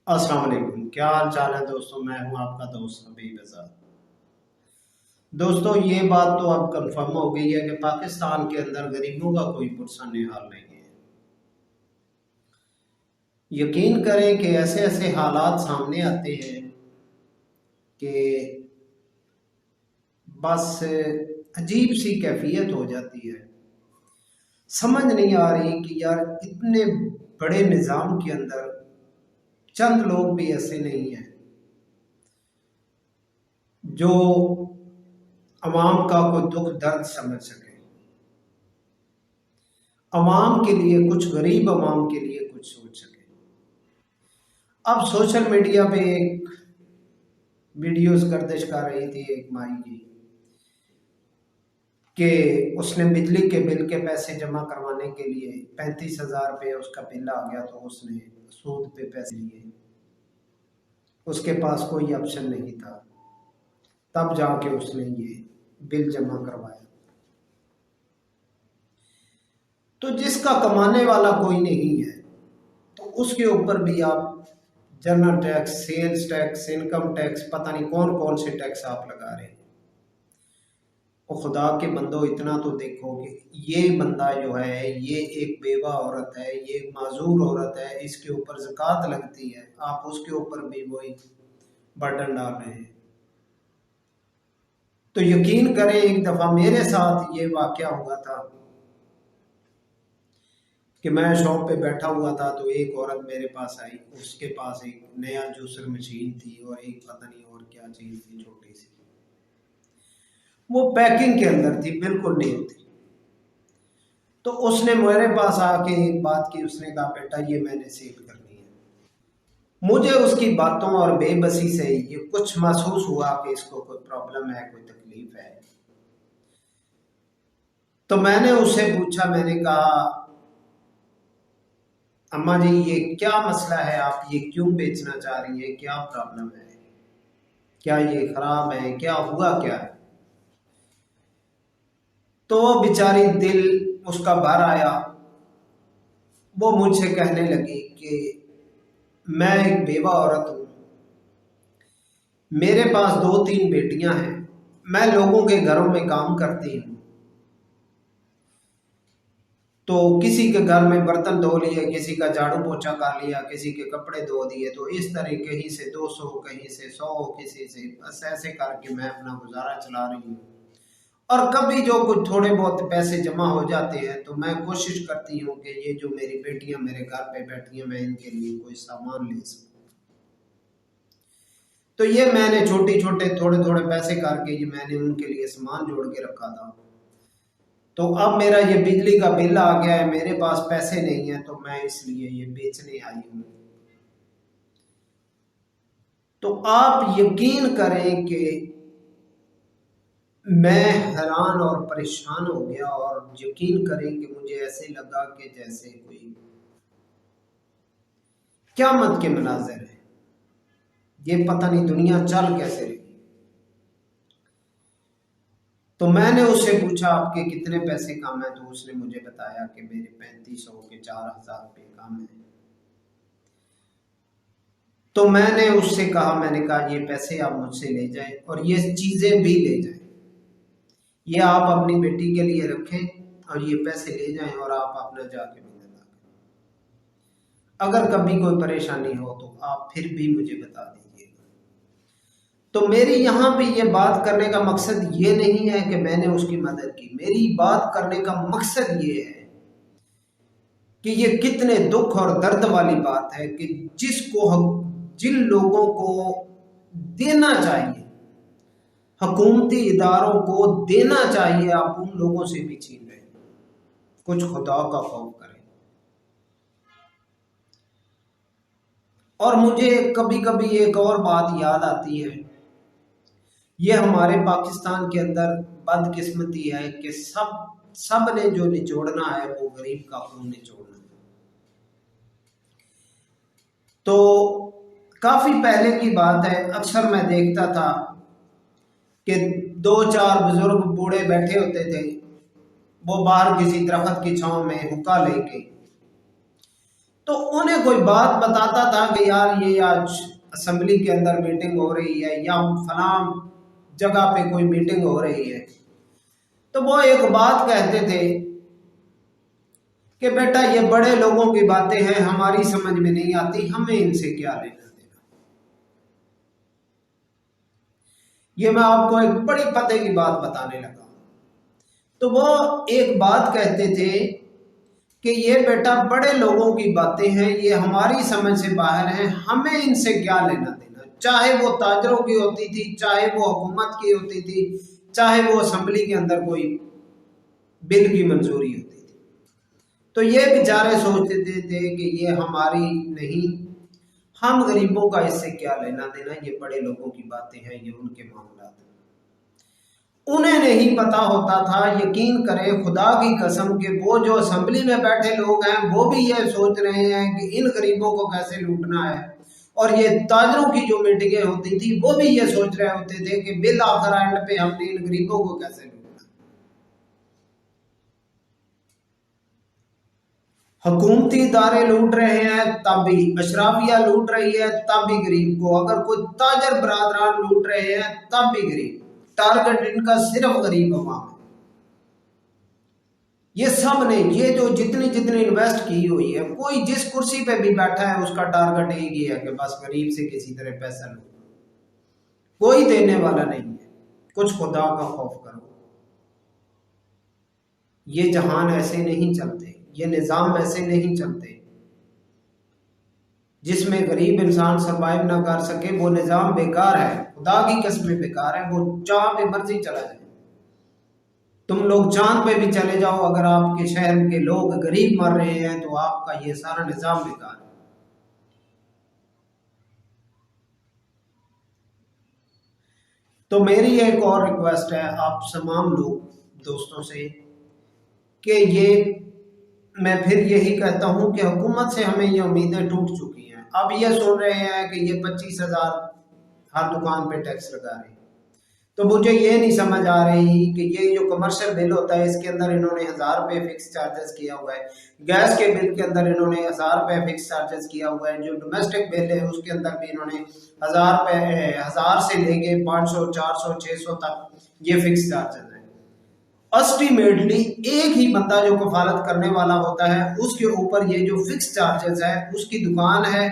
अस्सलाम वालेकुम, क्या हाल चाल है दोस्तों। मैं हूं आपका दोस्त हबीब आजाद। दोस्तों, ये बात तो अब कंफर्म हो गई है कि पाकिस्तान के अंदर गरीबों का कोई पुरसा निहाल नहीं है। यकीन करें कि ऐसे ऐसे हालात सामने आते हैं कि बस अजीब सी कैफियत हो जाती है। समझ नहीं आ रही कि यार इतने बड़े निज़ाम के अंदर चंद लोग भी ऐसे नहीं हैं जो अवाम का कोई दुख दर्द समझ सके, अवाम के लिए कुछ, गरीब अवाम के लिए कुछ सोच सके। अब सोशल मीडिया पे एक वीडियोस गर्दिश कर रही थी एक माई की कि उसने बिजली के बिल के पैसे जमा करवाने के लिए 35,000 रुपये उसका बिल आ गया, तो उसने सूद पे पैसे लिए। उसके पास कोई ऑप्शन नहीं था, तब जाके उसने ये बिल जमा करवाया। तो जिसका कमाने वाला कोई नहीं है तो उसके ऊपर भी आप general tax, sales tax, income tax, पता नहीं कौन कौन से टैक्स आप लगा रहे हैं। और खुदा के बंदो, इतना तो देखो कि ये बंदा जो है, ये एक बेवा औरत है, ये एक माजूर औरत है, इसके ऊपर ज़कात लगती है, आप उसके ऊपर भी वही बर्डन डाल रहे हैं। तो यकीन करें, एक दफ़ा मेरे साथ ये वाक़या हुआ था कि मैं शॉप पे बैठा हुआ था, तो एक औरत मेरे पास आई। उसके पास एक नया जूसर मशीन थी और एक पता नहीं और क्या चीज़ थी छोटी सी, वो पैकिंग के अंदर थी, बिल्कुल नहीं होती। तो उसने मेरे पास आके एक बात की, उसने कहा बेटा ये मैंने सेल करनी है। मुझे उसकी बातों और बेबसी से ये कुछ महसूस हुआ कि इसको कोई प्रॉब्लम है, कोई तकलीफ है। तो मैंने उससे पूछा, मैंने कहा अम्मा जी ये क्या मसला है, आप ये क्यों बेचना चाह रही है, क्या प्रॉब्लम है, क्या ये खराब है, क्या हुआ क्या है। तो वो बेचारी दिल उसका भर आया। वो मुझसे कहने लगी कि मैं एक बेवा औरत हूँ, मेरे पास दो तीन बेटियां हैं, मैं लोगों के घरों में काम करती हूँ। तो किसी के घर में बर्तन धो लिए, किसी का झाड़ू पोछा कर लिया, किसी के कपड़े धो दिए, तो इस तरह कहीं से 200, कहीं से 100, किसी से बस ऐसे करके मैं अपना गुजारा चला रही हूँ। और कभी जो कुछ थोड़े बहुत पैसे जमा हो जाते हैं तो मैं कोशिश करती हूँ कि ये जो मेरी बेटियां मेरे घर पे बैठी हैं, मैं इनके लिए कोई सामान ले सकूँ। तो ये मैंने छोटे छोटे थोड़े थोड़े पैसे करके ये मैंने उनके लिए सामान जोड़ के रखा था। तो अब मेरा ये बिजली का बिल आ गया है, मेरे पास पैसे नहीं है, तो मैं इसलिए ये बेचने आई हूँ। तो आप यकीन करें कि मैं हैरान और परेशान हो गया, और यकीन करें कि मुझे ऐसे लगा कि जैसे कोई क़यामत के मनाज़िर है। ये पता नहीं दुनिया चल कैसे रही। तो मैंने उससे पूछा आपके कितने पैसे काम है, तो उसने मुझे बताया कि मेरे 3500 के 4000 रुपये काम है। तो मैंने उससे कहा, मैंने कहा ये पैसे आप मुझसे ले जाएं और ये चीज़ें भी ले जाएं, ये आप अपनी बेटी के लिए रखें और ये पैसे ले जाएं और आप अपना जाके मिल ला। अगर कभी कोई परेशानी हो तो आप फिर भी मुझे बता दीजिएगा। तो मेरी यहाँ पे ये बात करने का मकसद ये नहीं है कि मैंने उसकी मदद की, मेरी बात करने का मकसद ये है कि ये कितने दुख और दर्द वाली बात है कि जिन लोगों को देना चाहिए, हुकूमती इदारों को देना चाहिए, आप उन लोगों से भी छीन रहे हैं। कुछ खुदा का खौफ करें। और मुझे कभी कभी एक और बात याद आती है, ये हमारे पाकिस्तान के अंदर बदकिस्मती है कि सब ने जो निचोड़ना है वो गरीब का खून निचोड़ना है। तो काफी पहले की बात है, अक्सर मैं देखता था कि दो चार बुजुर्ग बूढ़े बैठे होते थे, वो बाहर किसी दरख्त की छांव में हुक्का लेके, तो उन्हें कोई बात बताता था कि यार ये आज असेंबली के अंदर मीटिंग हो रही है या फलां जगह पे कोई मीटिंग हो रही है, तो वो एक बात कहते थे कि बेटा ये बड़े लोगों की बातें हैं, हमारी समझ में नहीं आती, हमें इनसे क्या लेना देना। ये मैं आपको एक बड़ी पते की बात बताने लगा। तो वो एक बात कहते थे कि ये बेटा बड़े लोगों की बातें हैं, ये हमारी समझ से बाहर हैं, हमें इनसे क्या लेना देना। चाहे वो ताजरों की होती थी, चाहे वो हुकूमत की होती थी, चाहे वो असेंबली के अंदर कोई बिल की मंजूरी होती थी। तो ये बेचारे सोचते थे कि ये हमारी नहीं, हम गरीबों का इससे क्या लेना देना, ये बड़े लोगों की बातें हैं, ये उनके मामला हैं। उन्हें नहीं पता होता था, यकीन करें खुदा की कसम के वो जो असेंबली में बैठे लोग हैं वो भी ये सोच रहे हैं कि इन गरीबों को कैसे लूटना है, और ये ताजरों की जो मीटिंगें होती थी वो भी ये सोच रहे होते थे कि बिल आखिर एंड पे हमने इन गरीबों को कैसे लूटना। हुकूमती इदारे लूट रहे हैं तब भी अशराफिया लूट रही है, तब भी गरीब को, अगर कोई ताजर बरादरान लूट रहे हैं तब भी गरीब, टारगेट इनका सिर्फ गरीब अवाम है। ये सब ने, ये जो जितनी जितनी इन्वेस्ट की हुई है, कोई जिस कुर्सी पे भी बैठा है उसका टारगेट एक ही है कि बस गरीब से किसी तरह पैसा लो, कोई देने वाला नहीं है। कुछ खुदा का खौफ करो, ये जहान ऐसे नहीं चलते, ये निजाम ऐसे नहीं चलते। जिसमें गरीब इंसान सरवाइव ना कर सके वो निजाम बेकार है, खुदा की कसम बेकार है। वो जहां पे मर्जी चला जाए, तुम लोग चांद पे भी चले जाओ, अगर आपके शहर के लोग गरीब मर रहे हैं तो आपका ये सारा निजाम बेकार है। तो मेरी एक और रिक्वेस्ट है आप तमाम लोग दोस्तों से कि ये, मैं फिर यही कहता हूं कि हुकूमत से हमें ये उम्मीदें टूट चुकी हैं। अब ये सुन रहे हैं कि ये 25,000 हर दुकान पे टैक्स लगा रहे हैं, तो मुझे ये नहीं समझ आ रही कि ये जो कमर्शियल बिल होता है इसके अंदर इन्होंने 1,000 रुपये फिक्स चार्जेस किया हुआ है, गैस के बिल के अंदर इन्होंने 1,000 रुपये फिक्स चार्जेस किया हुआ है, जो डोमेस्टिक बिल है उसके अंदर भी इन्होंने 1,000 रुपये, 1,000 से लेके 500, 400, 600 तक ये फिक्स चार्जेस है। अस्टिमेटली एक ही बंदा जो कफालत करने वाला होता है उसके ऊपर ये जो फिक्स चार्जेस है, उसकी दुकान है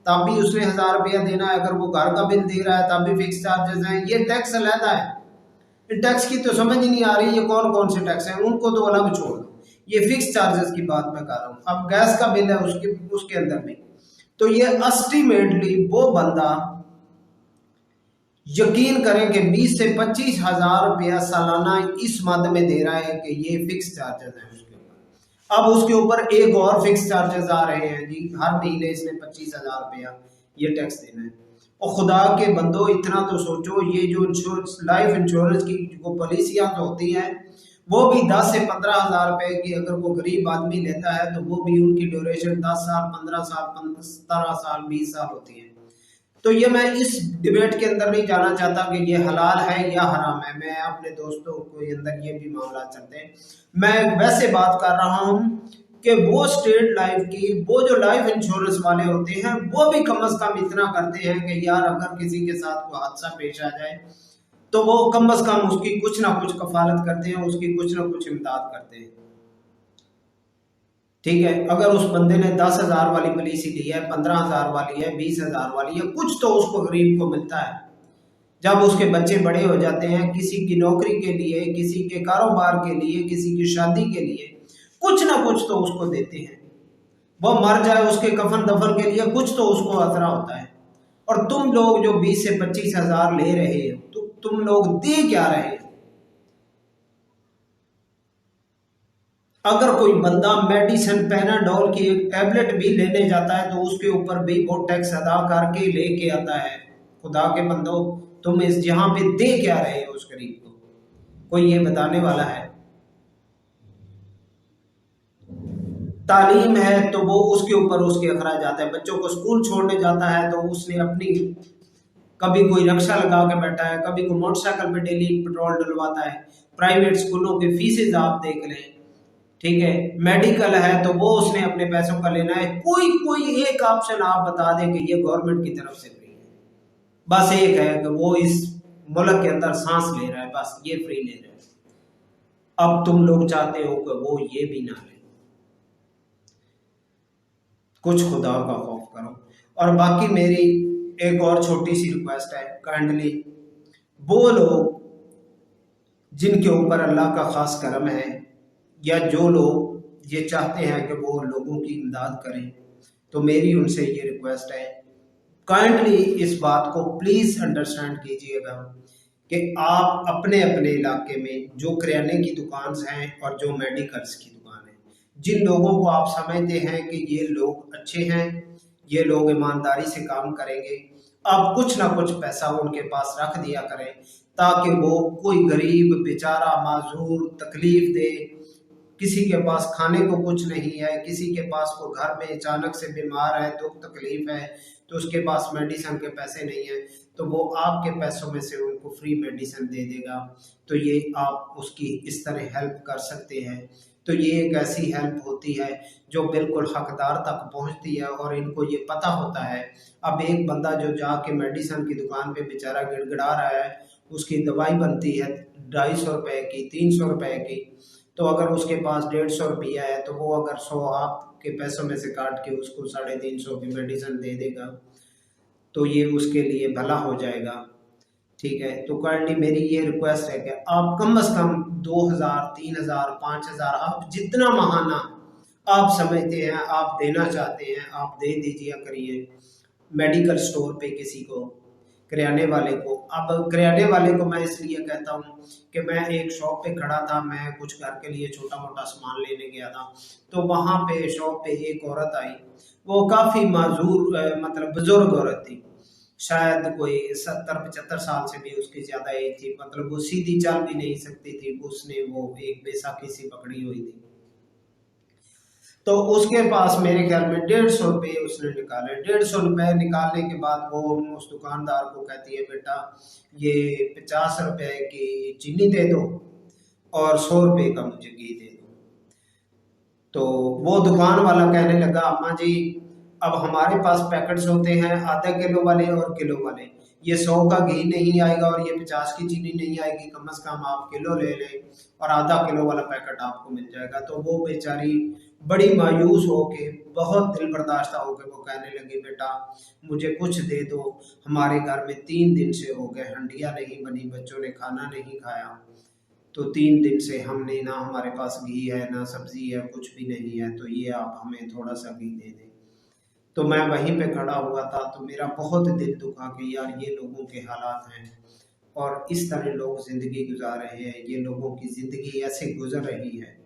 तब भी उसने 1,000 रुपया देना है, अगर वो घर का बिल दे रहा है तब भी फिक्स चार्जेस हैं। ये टैक्स अलहदा है। टैक्स की तो समझ ही नहीं आ रही, ये कौन कौन से टैक्स हैं, उनको तो अलग छोड़ दो, ये फिक्स चार्जेस की बात मैं कर रहा हूँ। अब गैस का बिल है उसके अंदर भी, तो ये अस्टिमेटली वो बंदा, यकीन करें कि 20 से 25,000 रुपया सालाना इस मद में दे रहा है कि ये फिक्स चार्जेस है उसके ऊपर। अब उसके ऊपर एक और फिक्स चार्जेस आ रहे हैं जी, हर महीने इसने 25,000 रुपया ये टैक्स देना है। और खुदा के बंदो इतना तो सोचो, ये जो लाइफ इंश्योरेंस की जो पॉलिसियां जो होती हैं वो भी 10 से 15,000 रुपए की अगर वो गरीब आदमी लेता है तो वो भी उनकी ड्यूरेशन 10 साल, 15 साल, 17 साल, 20 साल होती है। तो ये मैं इस डिबेट के अंदर नहीं जाना चाहता कि ये हलाल है या हराम है, मैं अपने दोस्तों के अंदर ये भी मामला चलते हैं। मैं वैसे बात कर रहा हूं कि वो स्टेट लाइफ की, वो जो लाइफ इंश्योरेंस वाले होते हैं वो भी कम से कम इतना करते हैं कि यार अगर किसी के साथ कोई हादसा पेश आ जाए तो वो कम से कम उसकी कुछ ना कुछ कफालत करते हैं, उसकी कुछ ना कुछ इमदाद करते हैं। ठीक है, अगर उस बंदे ने 10,000 वाली पॉलिसी ली है, 15,000 वाली है, 20,000 वाली है, कुछ तो उसको गरीब को मिलता है। जब उसके बच्चे बड़े हो जाते हैं, किसी की नौकरी के लिए, किसी के कारोबार के लिए, किसी की शादी के लिए, कुछ ना कुछ तो उसको देते हैं। वो मर जाए उसके कफन दफन के लिए कुछ तो उसको आसरा होता है। और तुम लोग जो 20 से 25,000 ले रहे हो, तो तुम लोग दे क्या रहे हो? अगर कोई बंदा मेडिसिन पैनाडोल की एक टैबलेट भी लेने जाता है तो उसके ऊपर भी वो टैक्स अदा करके लेके आता है। खुदा के बंदो, तुम इस जहां पे दे क्या रहे हो उस गरीब को? कोई ये बताने वाला है? तालीम है तो वो उसके ऊपर उसके अखराज जाता है। बच्चों को स्कूल छोड़ने जाता है तो उसने अपनी, कभी कोई रक्षा लगा के बैठा है, कभी कोई मोटरसाइकिल पे डेली पेट्रोल डलवाता है। प्राइवेट स्कूलों की फीसेज आप देख लें, ठीक है, मेडिकल है तो वो उसने अपने पैसों का लेना है। कोई कोई एक ऑप्शन आप बता दें कि ये गवर्नमेंट की तरफ से फ्री है, बस एक है कि वो इस मुल्क के अंदर सांस ले रहा है, बस ये फ्री ले रहा है। अब तुम लोग चाहते हो कि वो ये भी ना ले। कुछ खुदा का खौफ करो। और बाकी मेरी एक और छोटी सी रिक्वेस्ट है, काइंडली वो लोग जिनके ऊपर अल्लाह का खास करम है, या जो लोग ये चाहते हैं कि वो लोगों की इमदाद करें, तो मेरी उनसे ये रिक्वेस्ट है, काइंडली इस बात को प्लीज अंडरस्टैंड कीजिएगा कि आप अपने अपने इलाके में जो किराने की दुकान हैं और जो मेडिकल्स की दुकान है, जिन लोगों को आप समझते हैं कि ये लोग अच्छे हैं, ये लोग ईमानदारी से काम करेंगे, आप कुछ ना कुछ पैसा उनके पास रख दिया करें, ताकि वो कोई गरीब बेचारा माजूर तकलीफ दे, किसी के पास खाने को कुछ नहीं है, किसी के पास को घर में अचानक से बीमार है, दुख तकलीफ है, तो उसके पास मेडिसिन के पैसे नहीं है, तो वो आपके पैसों में से उनको फ्री मेडिसिन दे देगा। तो ये आप उसकी इस तरह हेल्प कर सकते हैं। तो ये एक ऐसी हेल्प होती है जो बिल्कुल हकदार तक पहुंचती है, और इनको ये पता होता है। अब एक बंदा जो जाके मेडिसिन की दुकान पे बेचारा गिड़गिड़ा रहा है, उसकी दवाई बनती है 250 रुपए की, 300 रुपए की, तो अगर उसके पास 150 रुपया है, तो वो अगर 100 आपके पैसों में से काट के उसको 350 की मेडिसिन दे देगा, तो ये उसके लिए भला हो जाएगा। ठीक है, तो काइंडली मेरी ये रिक्वेस्ट है कि आप कम से कम 2000, 3000, 5000, आप जितना महाना आप समझते हैं, आप देना चाहते हैं, आप दे दीजिए करिए मेडिकल स्टोर पे किसी को, किराने वाले को। अब किराने वाले को मैं इसलिए कहता हूँ कि मैं एक शॉप पे खड़ा था, मैं कुछ घर के लिए छोटा मोटा सामान लेने गया था, तो वहाँ पे शॉप पे एक औरत आई, वो काफ़ी माजूर मतलब बुजुर्ग औरत थी, शायद कोई 70-75 साल से भी उसकी ज्यादा एज थी, मतलब वो सीधी चल भी नहीं सकती थी, उसने वो एक बैसाखी सी पकड़ी हुई थी। तो उसके पास मेरे ख्याल में 150 रुपये उसने निकाले। 150 रुपये निकालने के बाद वो उस दुकानदार को कहती है, बेटा ये 50 रुपए की चीनी दे दो और 100 रुपये का मुझे घी दे दो। तो वो दुकान वाला कहने लगा, अम्मा जी अब हमारे पास पैकेट्स होते हैं आधा किलो वाले और किलो वाले, ये 100 का घी नहीं आएगा और ये 50 की चीनी नहीं आएगी, कम से कम आप किलो ले लें और आधा किलो वाला पैकेट आपको मिल जाएगा। तो वो बेचारी बड़ी मायूस होके, बहुत दिल बर्दाश्त होके वो कहने लगी, बेटा मुझे कुछ दे दो, हमारे घर में 3 दिन से हो गए हंडिया नहीं बनी, बच्चों ने खाना नहीं खाया, तो 3 दिन से हमने ना, हमारे पास घी है ना सब्जी है, कुछ भी नहीं है, तो ये आप हमें थोड़ा सा घी दे दें। तो मैं वहीं पे खड़ा हुआ था, तो मेरा बहुत दिल दुखा कि यार ये लोगों के हालात हैं और इस तरह लोग ज़िंदगी गुजार रहे हैं, ये लोगों की ज़िंदगी ऐसे गुजर रही है।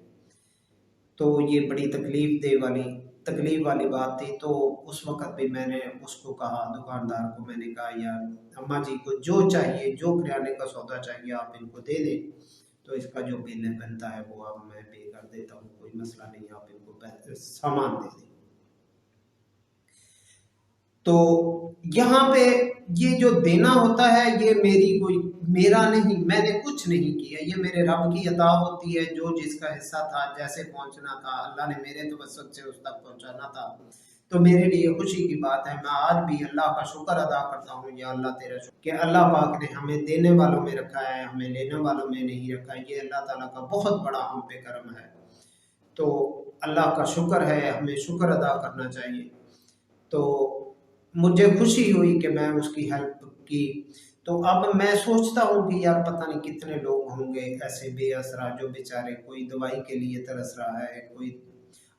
तो ये बड़ी तकलीफ वाली बात थी। तो उस वक़्त भी मैंने उसको कहा, दुकानदार को मैंने कहा, यार अम्मा जी को जो चाहिए, जो किराने का सौदा चाहिए आप इनको दे दें, तो इसका जो बिल है बनता है वो अब मैं पे कर देता हूँ, कोई मसला नहीं, आप इनको सामान दे दें। तो यहाँ पे ये जो देना होता है, ये मेरा नहीं, मैंने कुछ नहीं किया, ये मेरे रब की अता होती है, जो जिसका हिस्सा था, जैसे पहुंचना था, अल्लाह ने मेरे तवज्जुह से उस तक पहुंचाना था, तो मेरे लिए खुशी की बात है। मैं आज भी अल्लाह का शुक्र अदा करता हूँ, या अल्लाह तेरा शुक्र कि अल्लाह पाक ने हमें देने वालों में रखा है, हमें लेने वालों में नहीं रखा। ये अल्लाह ताला का बहुत बड़ा हम पे करम है। तो अल्लाह का शुक्र है, हमें शुक्र अदा करना चाहिए। तो मुझे खुशी हुई कि मैं उसकी हेल्प की। तो अब मैं सोचता हूँ कि यार पता नहीं कितने लोग होंगे ऐसे बेअसरा, जो बेचारे कोई दवाई के लिए तरस रहा है, कोई।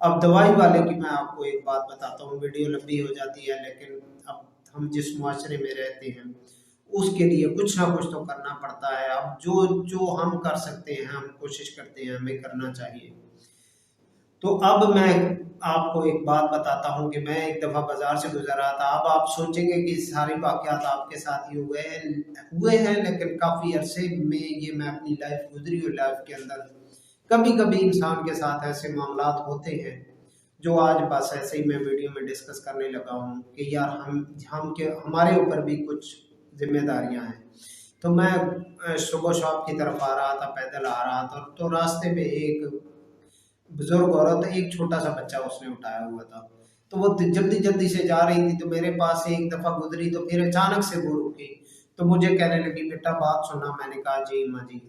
अब दवाई वाले की मैं आपको एक बात बताता हूँ, वीडियो लंबी हो जाती है, लेकिन अब हम जिस मुआशरे में रहते हैं उसके लिए कुछ ना कुछ तो करना पड़ता है। अब जो जो हम कर सकते हैं हम कोशिश करते हैं, हमें करना चाहिए। तो अब मैं आपको एक बात बताता हूँ कि मैं एक दफ़ा बाज़ार से गुज़र रहा था। अब आप सोचेंगे कि सारे वाक़यात आपके साथ ही हुए हैं, लेकिन काफ़ी अरसे में ये मैं अपनी लाइफ़ गुज़री हुई लाइफ़ के अंदर कभी-कभी इंसान के साथ ऐसे मामलात होते हैं, जो आज बस ऐसे ही मैं वीडियो में डिस्कस करने लगा हूँ कि यार हम के हमारे ऊपर भी कुछ ज़िम्मेदारियाँ हैं। तो मैं सुबह शॉप की तरफ आ रहा था, पैदल आ रहा था, तो रास्ते में एक बुजुर्ग औरत, एक छोटा सा बच्चा उसने उठाया हुआ था। तो वो जल्दी जल्दी से जा रही थी, तो मेरे पास से एक दफा गुजरी, तो फिर अचानक से वो रुकी। तो मुझे कहने लगी, बेटा बात सुना। मैंने कहा, जी अम्मा जी,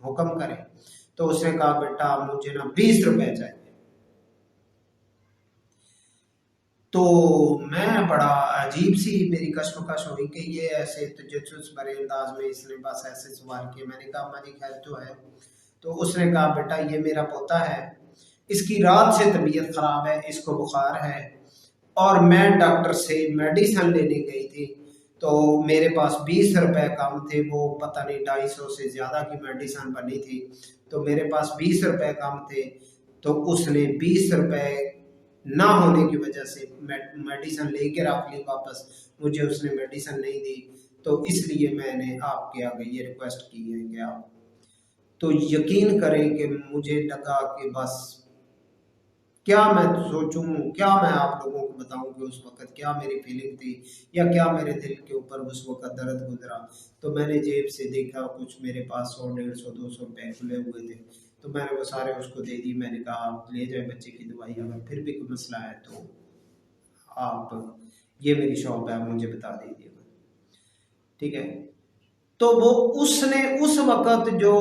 हुक्म करें। तो उसने कहा, बेटा मुझे ना 20 रुपए चाहिए। तो मैं बड़ा अजीब सी मेरी कश्मकश हुई कि ये ऐसे तजस्सुस भरे अंदाज में इसने बस ऐसे सवाल किए। मैंने कहा, अम्मा जी खैर तो है। तो उसने कहा, बेटा ये मेरा पोता है, इसकी रात से तबीयत खराब है, इसको बुखार है, और मैं डॉक्टर से मेडिसिन लेने गई थी। तो मेरे पास 20 रुपए कम थे, वो पता नहीं 250 से ज़्यादा की मेडिसिन बनी थी। तो मेरे पास 20 रुपए कम थे। तो उसने 20 रुपए ना होने की वजह से मेडिसिन लेके रख ली वापस, मुझे उसने मेडिसिन नहीं दी। तो इसलिए मैंने आपके आगे ये रिक्वेस्ट की है कि आप तो यकीन करें कि मुझे लगा कि बस क्या मैं सोचूं, क्या मैं आप लोगों को बताऊं कि उस वक्त क्या मेरी फीलिंग थी, या क्या मेरे दिल के ऊपर उस वक्त दर्द गुजरा। तो मैंने जेब से देखा, कुछ मेरे पास 100, 150, 200 रुपए खुले हुए थे। तो मैंने वो सारे उसको दे दी। मैंने कहा, आप ले जाए बच्चे की दवाई, अगर फिर भी कोई मसला है तो आप, ये मेरी शॉप है, आप मुझे बता दीजिएगा, ठीक है। तो वो उसने उस वक्त जो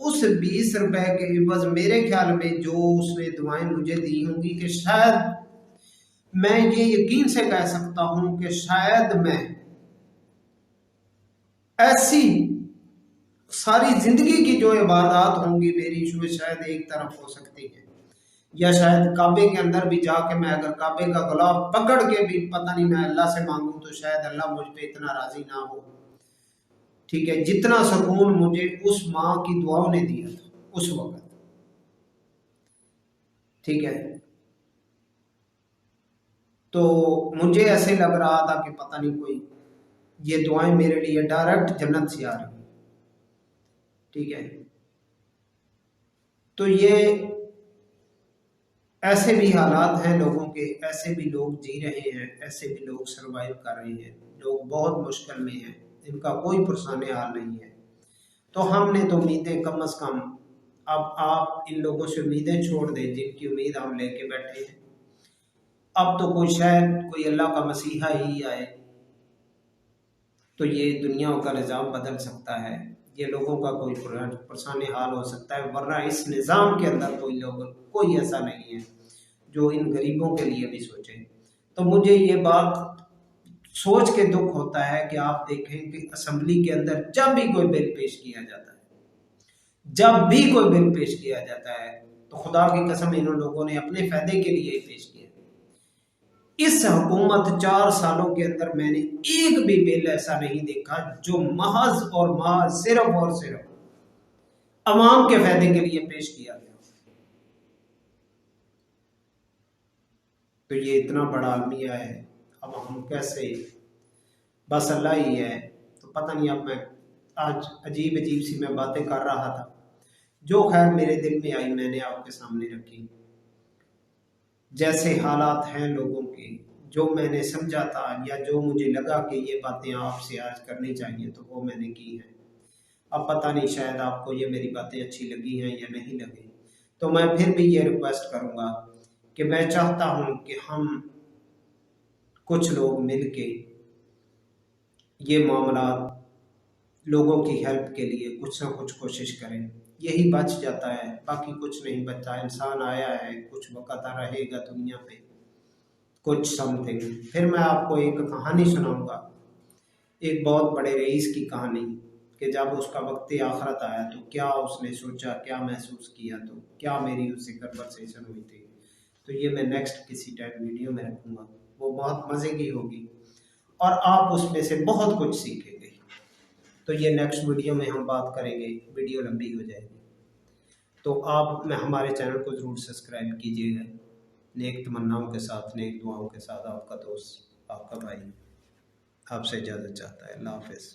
उस 20 रुपए के इवज मेरे ख्याल में जो उसने दुआएं मुझे दी होंगी, कि शायद मैं ये यकीन से कह सकता हूं कि शायद मैं ऐसी सारी जिंदगी की जो इबादत होंगी मेरी, जो शायद एक तरफ हो सकती है, या शायद काबे के अंदर भी जाके मैं अगर काबे का गुलाब पकड़ के भी पता नहीं मैं अल्लाह से मांगू, तो शायद अल्लाह मुझ पे इतना राजी ना हो, ठीक है, जितना सुकून मुझे उस माँ की दुआओं ने दिया था उस वक्त, ठीक है। तो मुझे ऐसे लग रहा था कि पता नहीं कोई ये दुआएं मेरे लिए डायरेक्ट जन्नत से आ रही, ठीक है। तो ये ऐसे भी हालात हैं लोगों के, ऐसे भी लोग जी रहे हैं, ऐसे भी लोग सरवाइव कर रहे हैं, लोग बहुत मुश्किल में हैं, इनका कोई पुरसाने हाल नहीं है। तो हमने तो उम्मीदें कम अज कम, अब आप इन लोगों से उम्मीदें छोड़ दें जिनकी उम्मीद हम लेके बैठे हैं। अब तो कोई शायद कोई अल्लाह का मसीहा ही आए तो ये दुनिया का निज़ाम बदल सकता है, ये लोगों का कोई परेशानी हाल हो सकता है, वरना इस निज़ाम के अंदर कोई ऐसा नहीं है जो इन गरीबों के लिए भी सोचे। तो मुझे ये बात सोच के दुख होता है कि आप देखें कि असेंबली के अंदर जब भी कोई बिल पेश किया जाता है, जब भी कोई बिल पेश किया जाता है, तो खुदा की कसम इन लोगों ने अपने फायदे के लिए ही पेश किया। इस हुकूमत 4 सालों के अंदर मैंने एक भी बिल ऐसा नहीं देखा जो महज और महज सिर्फ और सिर्फ अवाम के फायदे के लिए पेश किया गया। तो ये इतना बड़ा अलमिया है, अब हम कैसे, बस अल्लाह ही है। तो पता नहीं, अब मैं आज अजीब अजीब सी मैं बातें कर रहा था, जो खैर मेरे दिल में आई मैंने आपके सामने रखी। जैसे हालात हैं लोगों के, जो मैंने समझा था या जो मुझे लगा कि ये बातें आपसे आज करनी चाहिए, तो वो मैंने की हैं। अब पता नहीं शायद आपको ये मेरी बातें अच्छी लगी हैं या नहीं लगी। तो मैं फिर भी ये रिक्वेस्ट करूँगा कि मैं चाहता हूँ कि हम कुछ लोग मिल के ये मामला, लोगों की हेल्प के लिए कुछ ना कुछ कोशिश करें। यही बच जाता है, बाकी कुछ नहीं बचा। इंसान आया है, कुछ वक़्त रहेगा दुनिया पे, कुछ समथिंग। फिर मैं आपको एक कहानी सुनाऊंगा, एक बहुत बड़े रईस की कहानी, कि जब उसका वक्त आखिरत आया तो क्या उसने सोचा, क्या महसूस किया, तो क्या मेरी उससे कन्वर्सेशन हुई थी। तो ये मैं नेक्स्ट किसी टाइम वीडियो में रखूंगा, वो बहुत मज़े की होगी और आप उसमें से बहुत कुछ सीखेंगे। तो ये नेक्स्ट वीडियो में हम बात करेंगे, वीडियो लंबी हो जाएगी। तो आप मैं हमारे चैनल को ज़रूर सब्सक्राइब कीजिएगा। नेक तमन्नाओं के साथ, नेक दुआओं के साथ, आपका दोस्त, आपका भाई आपसे इजाज़त चाहता है। अल्लाह हाफ़िज़।